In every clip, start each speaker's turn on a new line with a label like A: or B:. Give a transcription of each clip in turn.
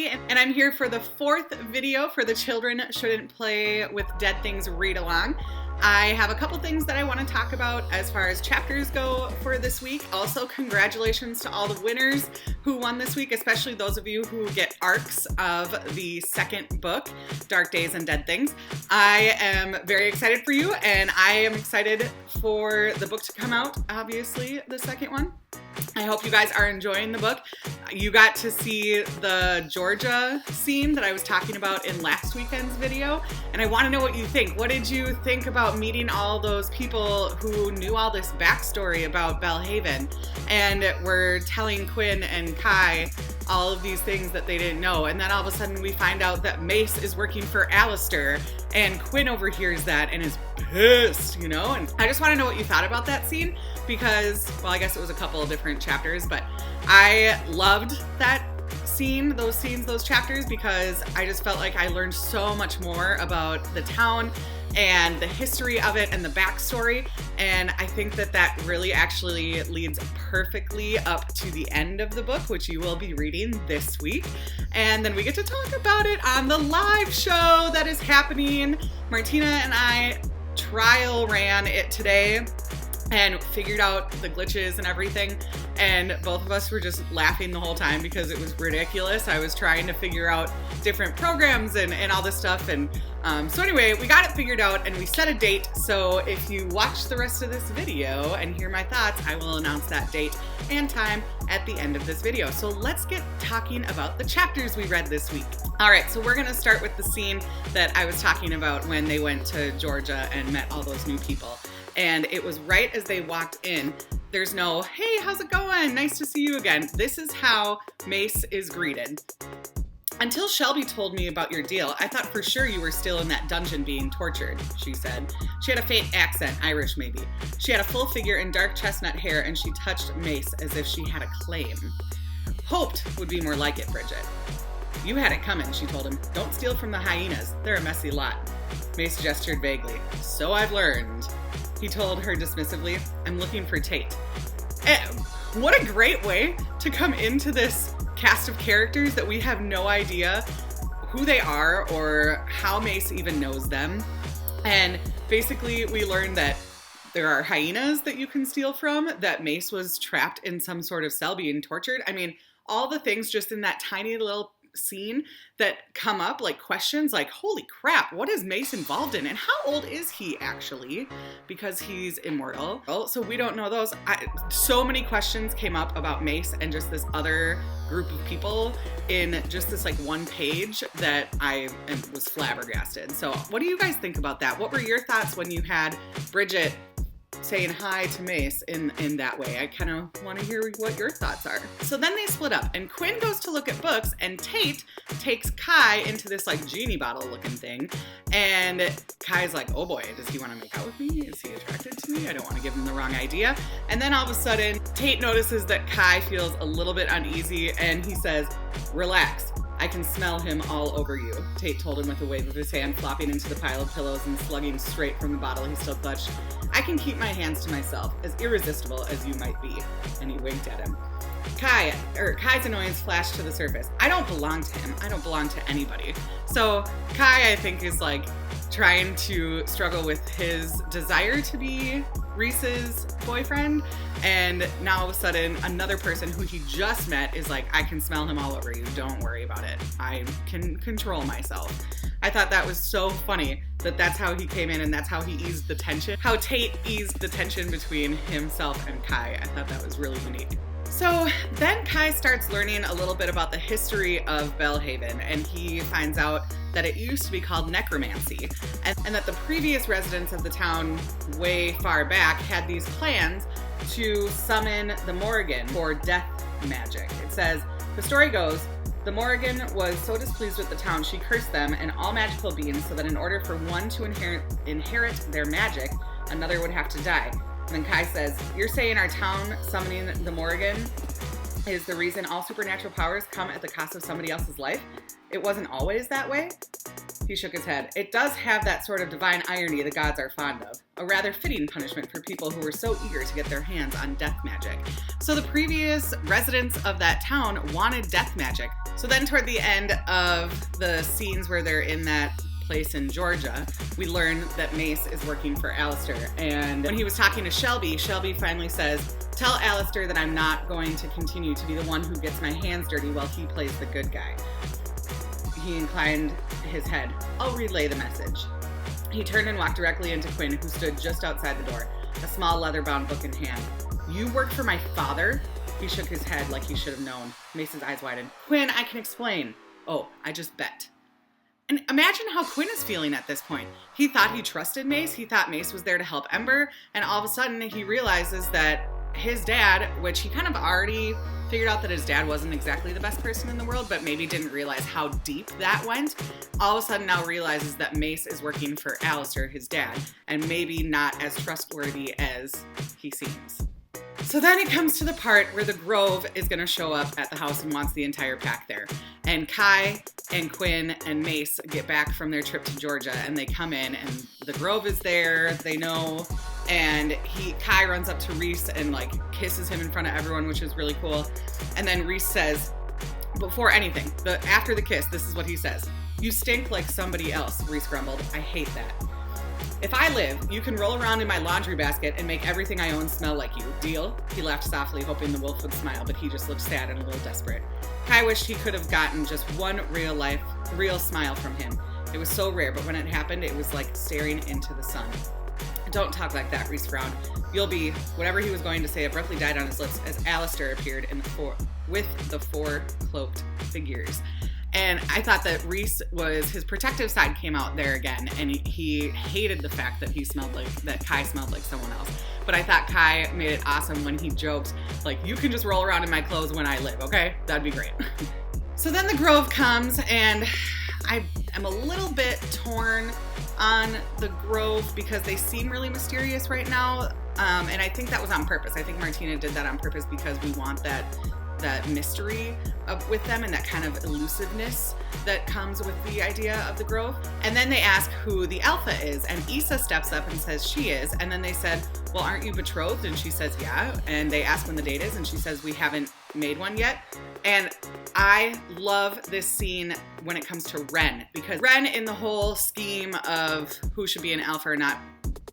A: Lindsay, and I'm here for the 4th video for the Children Shouldn't Play with Dead Things Read Along. I have a couple things that I want to talk about as far as chapters go for this week. Also, congratulations to all the winners who won this week, especially those of you who get arcs of the second book, Dark Days and Dead Things. I am very excited for you, and I am excited for the book to come out, obviously, the second one. I hope you guys are enjoying the book. You got to see the Georgia scene that I was talking about in last weekend's video, and I want to know what you think. What did you think about meeting all those people who knew all this backstory about Belhaven and were telling Quinn and Kai all of these things that they didn't know, and then all of a sudden we find out that Mace is working for Alistair, and Quinn overhears that and is pissed, you know? And I just want to know what you thought about that scene because, well, I guess it was a couple of different chapters, but I loved that scene, those chapters, because I just felt like I learned so much more about the town and the history of it and the backstory, and I think that that really actually leads perfectly up to the end of the book, which you will be reading this week, and then we get to talk about it on the live show that is happening. Martina and I trial ran it today and figured out the glitches and everything, and both of us were just laughing the whole time because it was ridiculous. I was trying to figure out different programs and all this stuff, and so anyway, we got it figured out and we set a date, so if you watch the rest of this video and hear my thoughts, I will announce that date and time at the end of this video. So let's get talking about the chapters we read this week. Alright, so we're gonna start with the scene that I was talking about when they went to Georgia and met all those new people. And it was right as they walked in. There's no, hey, how's it going? Nice to see you again. This is how Mace is greeted. Until Shelby told me about your deal, I thought for sure you were still in that dungeon being tortured, she said. She had a faint accent, Irish maybe. She had a full figure and dark chestnut hair, and she touched Mace as if she had a claim. Hoped would be more like it, Bridget. You had it coming, she told him. Don't steal from the hyenas. They're a messy lot. Mace gestured vaguely. So I've learned. He told her dismissively, I'm looking for Tate. What a great way to come into this cast of characters that we have no idea who they are or how Mace even knows them. And basically we learned that there are hyenas that you can steal from, that Mace was trapped in some sort of cell being tortured. I mean, all the things just in that tiny little scene that come up, like questions like, holy crap, what is Mace involved in? And how old is he actually? Because he's immortal. Oh, so we don't know those. So many questions came up about Mace and just this other group of people in just this like one page that I was flabbergasted. So what do you guys think about that? What were your thoughts when you had Bridget saying hi to Mace in that way? I kind of want to hear what your thoughts are. So then they split up, and Quinn goes to look at books, and Tate takes Kai into this like genie bottle looking thing, and Kai's like, oh boy, does he want to make out with me? Is he attracted to me? I don't want to give him the wrong idea. And then all of a sudden, Tate notices that Kai feels a little bit uneasy, and he says, relax. I can smell him all over you, Tate told him with a wave of his hand, flopping into the pile of pillows and slugging straight from the bottle he still clutched. I can keep my hands to myself, as irresistible as you might be. And he winked at him. Kai's annoyance flashed to the surface. I don't belong to him. I don't belong to anybody. So Kai, I think, is like trying to struggle with his desire to be Reese's boyfriend, and now all of a sudden another person who he just met is like, I can smell him all over you, don't worry about it, I can control myself. I thought that was so funny that that's how he came in and that's how he eased the tension, how Tate eased the tension between himself and Kai. I thought that was really unique. So then Kai starts learning a little bit about the history of Belhaven, and he finds out that it used to be called necromancy, and that the previous residents of the town way far back had these plans to summon the Morrigan for death magic. It says, the story goes, the Morrigan was so displeased with the town she cursed them and all magical beings so that in order for one to inherit their magic, another would have to die. And then Kai says, you're saying our town summoning the Morrigan is the reason all supernatural powers come at the cost of somebody else's life? It wasn't always that way? He shook his head. It does have that sort of divine irony the gods are fond of. A rather fitting punishment for people who were so eager to get their hands on death magic. So the previous residents of that town wanted death magic. So then toward the end of the scenes where they're in that place in Georgia, we learn that Mace is working for Alistair. And when he was talking to Shelby, Shelby finally says, "Tell Alistair that I'm not going to continue to be the one who gets my hands dirty while he plays the good guy." He inclined his head. "I'll relay the message." He turned and walked directly into Quinn, who stood just outside the door, a small leather-bound book in hand. "You work for my father?" He shook his head like he should have known. Mace's eyes widened. "Quinn, I can explain." "Oh, I just bet." And imagine how Quinn is feeling at this point. He thought he trusted Mace. He thought Mace was there to help Ember. And all of a sudden, he realizes that his dad, which he kind of already figured out that his dad wasn't exactly the best person in the world, but maybe didn't realize how deep that went, all of a sudden now realizes that Mace is working for Alistair, his dad, and maybe not as trustworthy as he seems. So then it comes to the part where the Grove is going to show up at the house and wants the entire pack there. And Kai and Quinn and Mace get back from their trip to Georgia, and they come in, and the Grove is there, they know, and Kai runs up to Reese and like kisses him in front of everyone, which is really cool. And then Reese says, before anything, after the kiss, this is what he says: "You stink like somebody else," Reese grumbled. "I hate that. If I live, you can roll around in my laundry basket and make everything I own smell like you. Deal?" He laughed softly, hoping the wolf would smile, but he just looked sad and a little desperate. Kai wished he could have gotten just one real smile from him. It was so rare, but when it happened, it was like staring into the sun. "Don't talk like that," Reese frowned. "You'll be..." Whatever he was going to say abruptly died on his lips as Alistair appeared with the four cloaked figures. And I thought that his protective side came out there again, and he hated the fact that that Kai smelled like someone else. But I thought Kai made it awesome when he joked, like, "You can just roll around in my clothes when I live, okay? That'd be great." So then the Grove comes, and I am a little bit torn on the Grove because they seem really mysterious right now. And I think that was on purpose. I think Martina did that on purpose because we want that mystery with them and that kind of elusiveness that comes with the idea of the Grove. And then they ask who the Alpha is, and Issa steps up and says she is. And then they said, "Well, aren't you betrothed?" And she says, "Yeah." And they ask when the date is, and she says, "We haven't made one yet." And I love this scene when it comes to Ren, because Ren, in the whole scheme of who should be an alpha or not,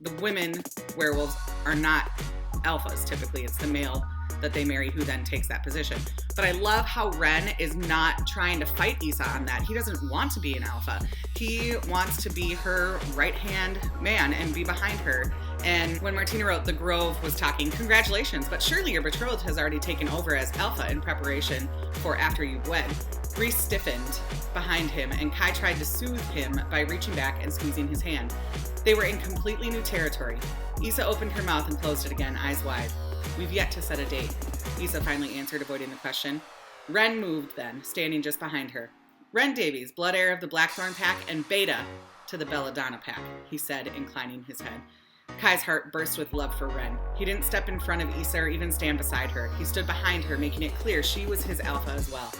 A: the women werewolves are not alphas. Typically, it's the male that they marry who then takes that position. But I love how Ren is not trying to fight Issa on that. He doesn't want to be an alpha. He wants to be her right-hand man and be behind her. And when Martina wrote the Grove was talking, "Congratulations, but surely your betrothed has already taken over as alpha in preparation for after you've wed." Reese stiffened behind him, and Kai tried to soothe him by reaching back and squeezing his hand. They were in completely new territory. Issa opened her mouth and closed it again, eyes wide. "We've yet to set a date," Issa finally answered, avoiding the question. Ren moved then, standing just behind her. "Ren Davies, blood heir of the Blackthorn pack, and Beta to the Belladonna pack," he said, inclining his head. Kai's heart burst with love for Ren. He didn't step in front of Issa or even stand beside her. He stood behind her, making it clear she was his alpha as well.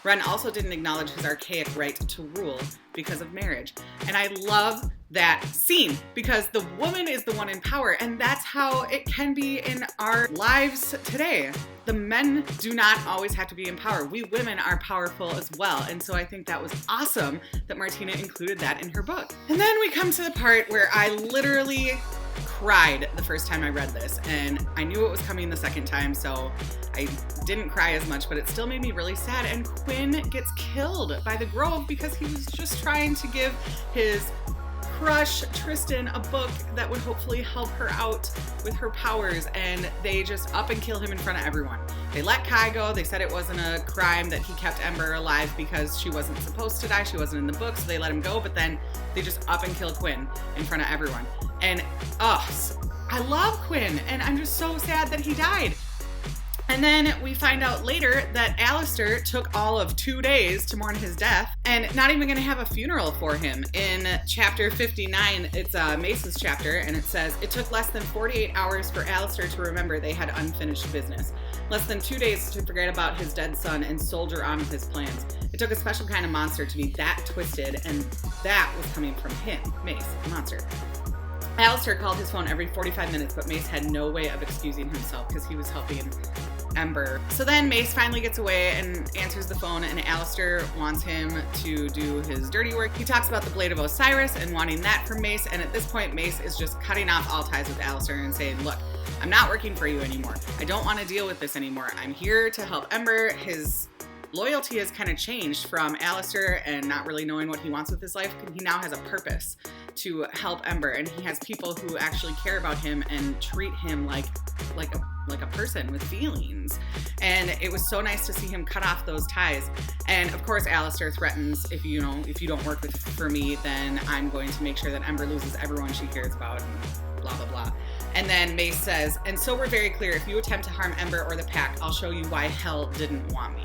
A: Ren also didn't acknowledge his archaic right to rule because of marriage. And I love that scene because the woman is the one in power, and that's how it can be in our lives today. The men do not always have to be in power. We women are powerful as well. And so I think that was awesome that Martina included that in her book. And then we come to the part where I literally cried the first time I read this, and I knew it was coming the second time, so I didn't cry as much, but it still made me really sad. And Quinn gets killed by the Grove because he was just trying to give his crush Tristan a book that would hopefully help her out with her powers, and they just up and kill him in front of everyone. They let Kai go. They said it wasn't a crime that he kept Ember alive because she wasn't supposed to die. She wasn't in the book, so they let him go, but then they just up and kill Quinn in front of everyone. And I love Quinn, and I'm just so sad that he died. And then we find out later that Alistair took all of 2 days to mourn his death and not even going to have a funeral for him. In chapter 59, it's Mace's chapter, and it says, "It took less than 48 hours for Alistair to remember they had unfinished business. less than 2 days to forget about his dead son and soldier on with his plans. It took a special kind of monster to be that twisted, and that was coming from him, Mace, the monster. Alistair called his phone every 45 minutes, but Mace had no way of excusing himself because he was helping Ember. So then Mace finally gets away and answers the phone, and Alistair wants him to do his dirty work. He talks about the Blade of Osiris and wanting that from Mace, and at this point Mace is just cutting off all ties with Alistair and saying, look, I'm not working for you anymore. I don't want to deal with this anymore. I'm here to help Ember. His loyalty has kind of changed from Alistair and not really knowing what he wants with his life. He now has a purpose to help Ember, and he has people who actually care about him and treat him like a person with feelings. And it was so nice to see him cut off those ties. And of course Alistair threatens, if you don't work for me, then I'm going to make sure that Ember loses everyone she cares about, and blah blah blah. And then Mace says, and so we're very clear, if you attempt to harm Ember or the pack, I'll show you why hell didn't want me.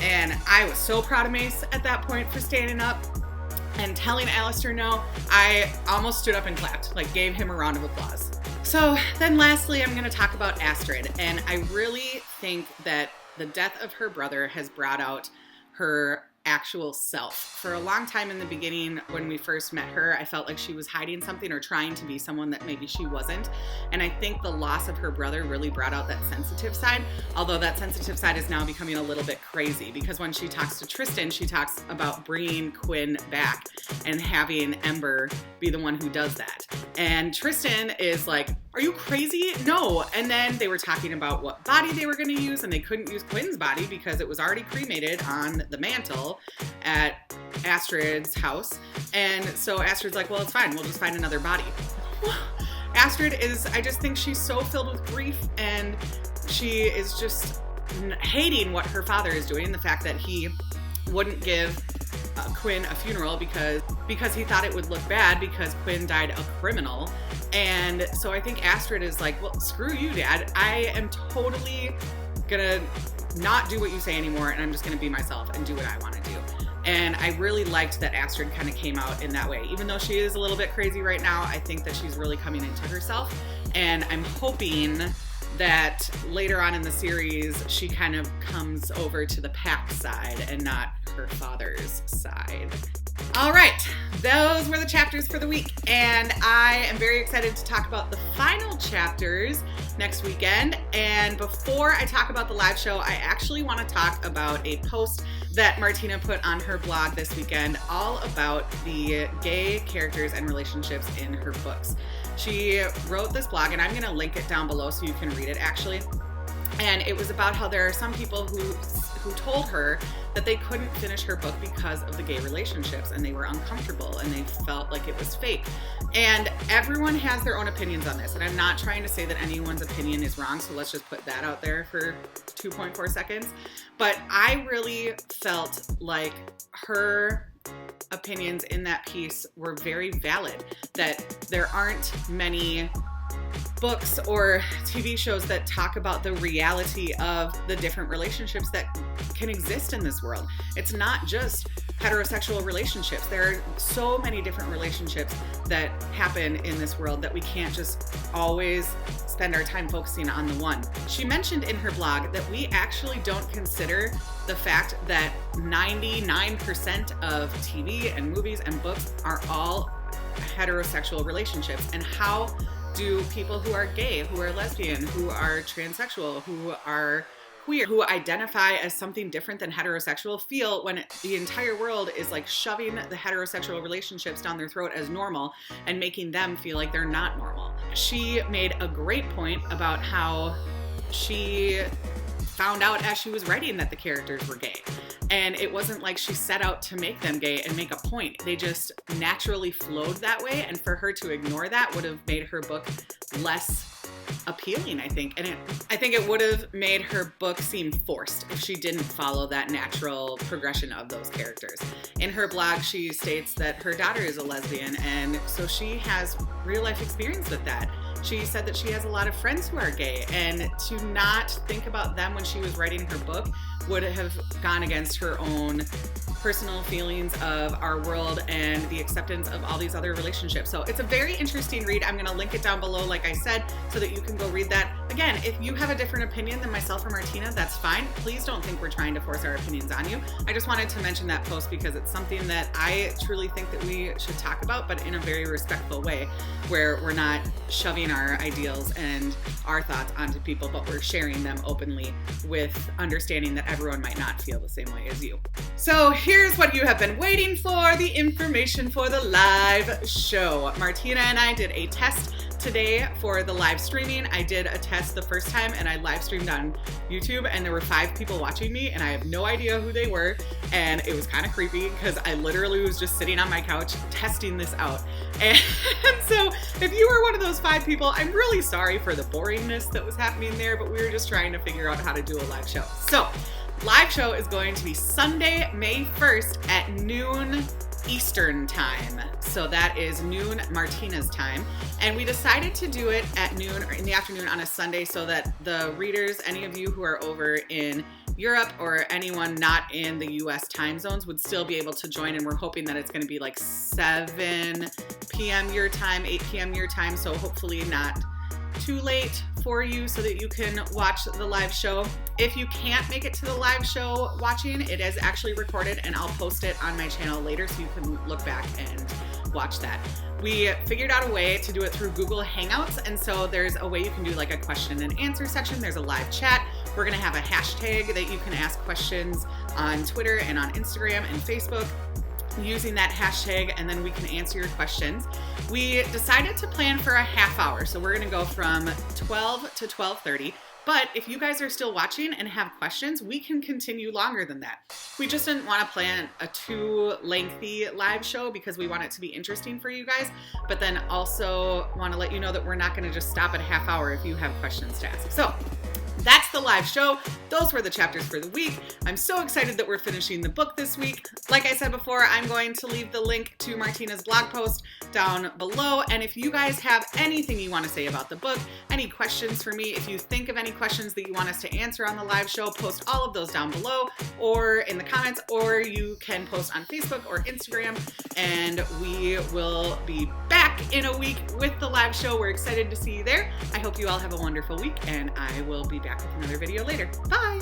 A: And I was so proud of Mace at that point for standing up and telling Alistair no. I almost stood up and clapped, like gave him a round of applause. So then lastly, I'm going to talk about Astrid. And I really think that the death of her brother has brought out her actual self. For a long time in the beginning, when we first met her, I felt like she was hiding something or trying to be someone that maybe she wasn't. And I think the loss of her brother really brought out that sensitive side, although that sensitive side is now becoming a little bit crazy, because when she talks to Tristan, she talks about bringing Quinn back and having Ember be the one who does that. And Tristan is like, are you crazy? No. And then they were talking about what body they were going to use, and they couldn't use Quinn's body because it was already cremated on the mantle at Astrid's house. And so Astrid's like, well, it's fine. We'll just find another body. Astrid is, I just think she's so filled with grief, and she is just hating what her father is doing. The fact that he wouldn't give Quinn a funeral because he thought it would look bad because Quinn died a criminal. And so I think Astrid is like, well, screw you, Dad. I am totally gonna not do what you say anymore, and I'm just gonna be myself and do what I want to do. And I really liked that Astrid kind of came out in that way. Even though she is a little bit crazy right now, I think that she's really coming into herself. And I'm hoping that later on in the series, she kind of comes over to the pack side and not her father's side. All right, those were the chapters for the week, and I am very excited to talk about the final chapters next weekend. And before I talk about the live show, I actually want to talk about a post that Martina put on her blog this weekend all about the gay characters and relationships in her books. She wrote this blog, and I'm going to link it down below so you can read it actually. And it was about how there are some people who told her that they couldn't finish her book because of the gay relationships, and they were uncomfortable and they felt like it was fake. And everyone has their own opinions on this, and I'm not trying to say that anyone's opinion is wrong, so let's just put that out there for 2.4 seconds. But I really felt like her opinions in that piece were very valid, that there aren't many books or TV shows that talk about the reality of the different relationships that can exist in this world. It's not just heterosexual relationships. There are so many different relationships that happen in this world that we can't just always spend our time focusing on the one. She mentioned in her blog that we actually don't consider the fact that 99% of TV and movies and books are all heterosexual relationships. And how do people who are gay, who are lesbian, who are transsexual, who are queer, who identify as something different than heterosexual feel when the entire world is like shoving the heterosexual relationships down their throat as normal and making them feel like they're not normal? She made a great point about how she found out as she was writing that the characters were gay. And it wasn't like she set out to make them gay and make a point. They just naturally flowed that way. And for her to ignore that would have made her book less appealing, I think. And I think it would have made her book seem forced if she didn't follow that natural progression of those characters. In her blog, she states that her daughter is a lesbian, and so she has real life experience with that. She said that she has a lot of friends who are gay, and to not think about them when she was writing her book would have gone against her own personal feelings of our world and the acceptance of all these other relationships. So it's a very interesting read. I'm going to link it down below, like I said, so that you can go read that. Again, if you have a different opinion than myself or Martina, that's fine. Please don't think we're trying to force our opinions on you. I just wanted to mention that post because it's something that I truly think that we should talk about, but in a very respectful way, where we're not shoving our ideals and our thoughts onto people, but we're sharing them openly with understanding that everyone might not feel the same way as you. So here's what you have been waiting for, the information for the live show. Martina and I did a test today for the live streaming. I did a test the first time and I live streamed on YouTube and there were 5 people watching me and I have no idea who they were, and it was kind of creepy because I literally was just sitting on my couch testing this out. And so if you were one of those 5 people, I'm really sorry for the boringness that was happening there, but we were just trying to figure out how to do a live show. So live show is going to be Sunday, May 1st at noon Eastern time. So that is noon Martina's time. And we decided to do it at noon or in the afternoon on a Sunday so that the readers, any of you who are over in Europe or anyone not in the US time zones, would still be able to join. And we're hoping that it's going to be like 7 p.m. your time, 8 p.m. your time. So hopefully not too late for you so that you can watch the live show. If you can't make it to the live show watching, it is actually recorded and I'll post it on my channel later so you can look back and watch that. We figured out a way to do it through Google Hangouts, and so there's a way you can do like a question and answer section. There's a live chat. We're gonna have a hashtag that you can ask questions on Twitter and on Instagram and Facebook using that hashtag, and then we can answer your questions. We decided to plan for a half hour, so we're gonna go from 12 to 12:30. But if you guys are still watching and have questions, we can continue longer than that. We just didn't want to plan a too lengthy live show because we want it to be interesting for you guys, but then also want to let you know that we're not going to just stop at a half hour if you have questions to ask. So that's the live show. Those were the chapters for the week. I'm so excited that we're finishing the book this week. Like I said before, I'm going to leave the link to Martina's blog post down below. And if you guys have anything you want to say about the book, any questions for me, if you think of any questions that you want us to answer on the live show, post all of those down below or in the comments, or you can post on Facebook or Instagram. And we will be back in a week with the live show. We're excited to see you there. I hope you all have a wonderful week, and I will be back with another video later. Bye!